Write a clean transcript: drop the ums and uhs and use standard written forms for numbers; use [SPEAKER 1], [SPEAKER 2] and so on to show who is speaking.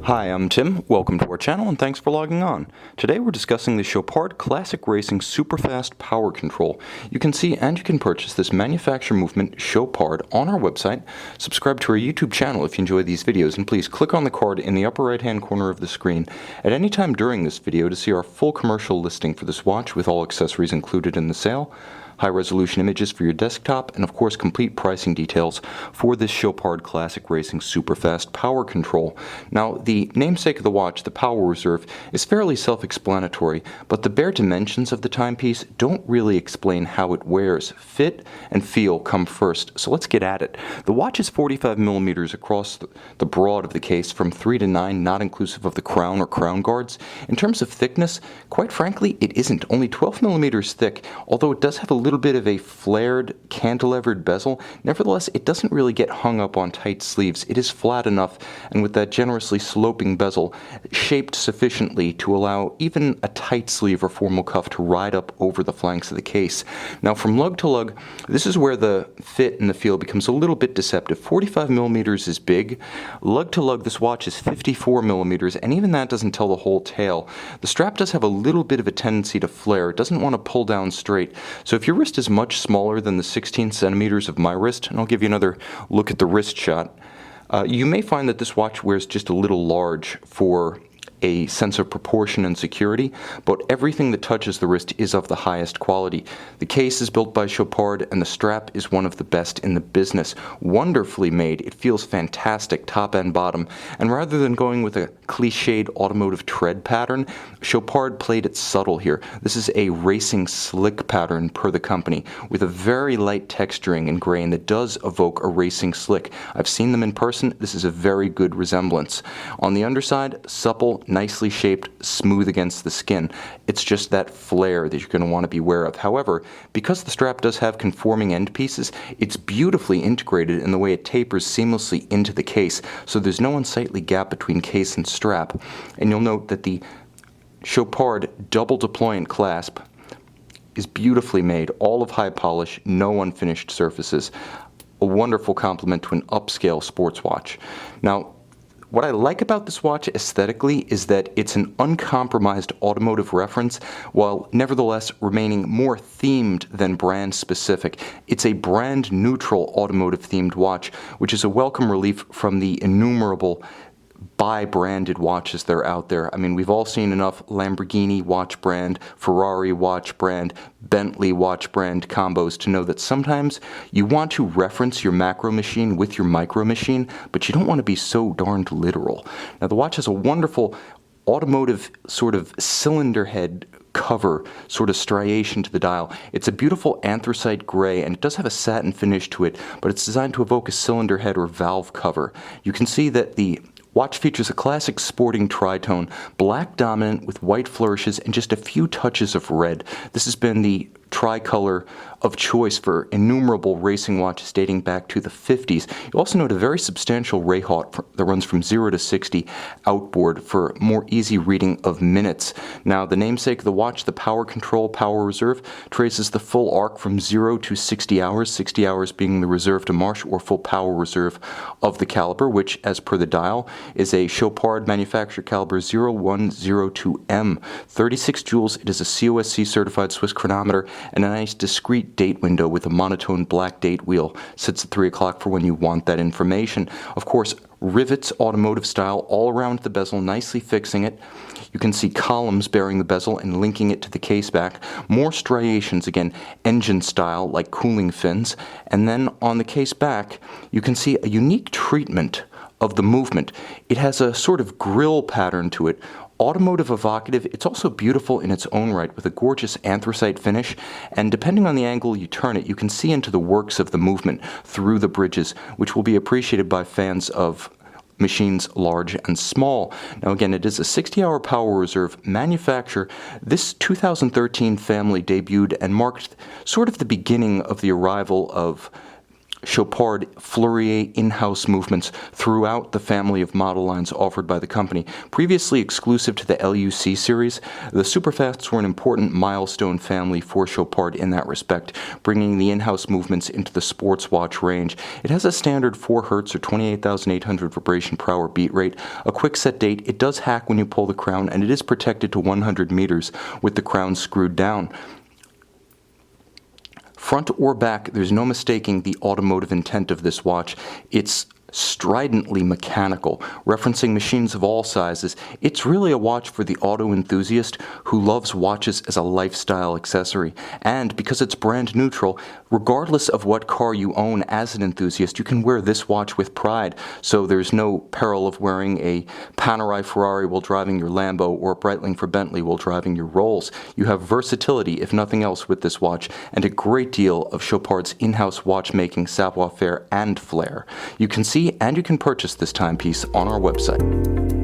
[SPEAKER 1] Hi, I'm Tim. Welcome to our channel and thanks for logging on. Today we're discussing the Chopard Classic Racing Superfast Power Control. You can see and you can purchase this manufacturer movement Chopard on our website. Subscribe to our YouTube channel if you enjoy these videos, and please click on the card in the upper right hand corner of the screen at any time during this video to see our full commercial listing for this watch with all accessories included in the sale, high-resolution images for your desktop, and of course complete pricing details for this Chopard Classic Racing Superfast Power Control. Now, the namesake of the watch, the Power Reserve, is fairly self-explanatory, but the bare dimensions of the timepiece don't really explain how it wears. Fit and feel come first, so let's get at it. The watch is 45 millimeters across the broad of the case from 3 to 9, not inclusive of the crown or crown guards. In terms of thickness, quite frankly, it isn't. Only 12 millimeters thick, although it does have a little bit of a flared, cantilevered bezel. Nevertheless, it doesn't really get hung up on tight sleeves. It is flat enough, and with that generously sloping bezel, shaped sufficiently to allow even a tight sleeve or formal cuff to ride up over the flanks of the case. Now, from lug to lug, this is where the fit and the feel becomes a little bit deceptive. 45 millimeters is big. Lug to lug, this watch is 54 millimeters, and even that doesn't tell the whole tale. The strap does have a little bit of a tendency to flare. It doesn't want to pull down straight. So if your wrist is much smaller than the 16 centimeters of my wrist, and I'll give you another look at the wrist shot, you may find that this watch wears just a little large for a sense of proportion and security, but everything that touches the wrist is of the highest quality. The case is built by Chopard, and the strap is one of the best in the business. Wonderfully made, it feels fantastic top and bottom, and rather than going with a cliched automotive tread pattern, Chopard played it subtle here. This is a racing slick pattern per the company, with a very light texturing and grain that does evoke a racing slick. I've seen them in person. This is a very good resemblance. On the underside, supple, nicely shaped, smooth against the skin. It's just that flare that you're going to want to be aware of. However, because the strap does have conforming end pieces, it's beautifully integrated in the way it tapers seamlessly into the case, so there's no unsightly gap between case and strap. And you'll note that the Chopard double deployant clasp is beautifully made, all of high polish, no unfinished surfaces. A wonderful complement to an upscale sports watch. Now, what I like about this watch aesthetically is that it's an uncompromised automotive reference, while nevertheless remaining more themed than brand specific. It's a brand neutral automotive themed watch, which is a welcome relief from the innumerable branded watches that are out there. I mean, we've all seen enough Lamborghini watch brand, Ferrari watch brand, Bentley watch brand combos to know that sometimes you want to reference your macro machine with your micro machine, but you don't want to be so darned literal. Now, the watch has a wonderful automotive sort of cylinder head cover, sort of striation to the dial. It's a beautiful anthracite gray, and it does have a satin finish to it, but it's designed to evoke a cylinder head or valve cover. You can see that the watch features a classic sporting tritone, black dominant with white flourishes and just a few touches of red. This has been the tricolor of choice for innumerable racing watches dating back to the 50s. You also note a very substantial Rayhawk that runs from 0 to 60 outboard for more easy reading of minutes. Now, the namesake of the watch, the Power Control Power Reserve, traces the full arc from 0 to 60 hours being the reserve to march or full power reserve of the caliber, which, as per the dial, is a Chopard manufacturer caliber 0102M. 36 joules, it is a COSC certified Swiss chronometer, and a nice discreet date window with a monotone black date wheel. Sits at 3 o'clock for when you want that information. Of course, rivets automotive style all around the bezel, nicely fixing it. You can see columns bearing the bezel and linking it to the case back. More striations, again, engine style, like cooling fins. And then on the case back, you can see a unique treatment of the movement. It has a sort of grill pattern to it. Automotive evocative, it's also beautiful in its own right with a gorgeous anthracite finish, and depending on the angle you turn it, you can see into the works of the movement through the bridges, which will be appreciated by fans of machines large and small. Now again, it is a 60-hour power reserve manufacture. This 2013 family debuted and marked sort of the beginning of the arrival of Chopard Fleury in-house movements throughout the family of model lines offered by the company. Previously exclusive to the LUC series, the Superfasts were an important milestone family for Chopard in that respect, bringing the in-house movements into the sports watch range. It has a standard 4 Hz or 28,800 vibration per hour beat rate, a quick set date, it does hack when you pull the crown, and it is protected to 100 meters with the crown screwed down. Front or back, there's no mistaking the automotive intent of this watch. It's stridently mechanical, referencing machines of all sizes. It's really a watch for the auto enthusiast who loves watches as a lifestyle accessory. And because it's brand neutral, regardless of what car you own as an enthusiast, you can wear this watch with pride. So there's no peril of wearing a Panerai Ferrari while driving your Lambo or a Breitling for Bentley while driving your Rolls. You have versatility, if nothing else, with this watch, and a great deal of Chopard's in-house watchmaking savoir-faire and flair. You can see and you can purchase this timepiece on our website.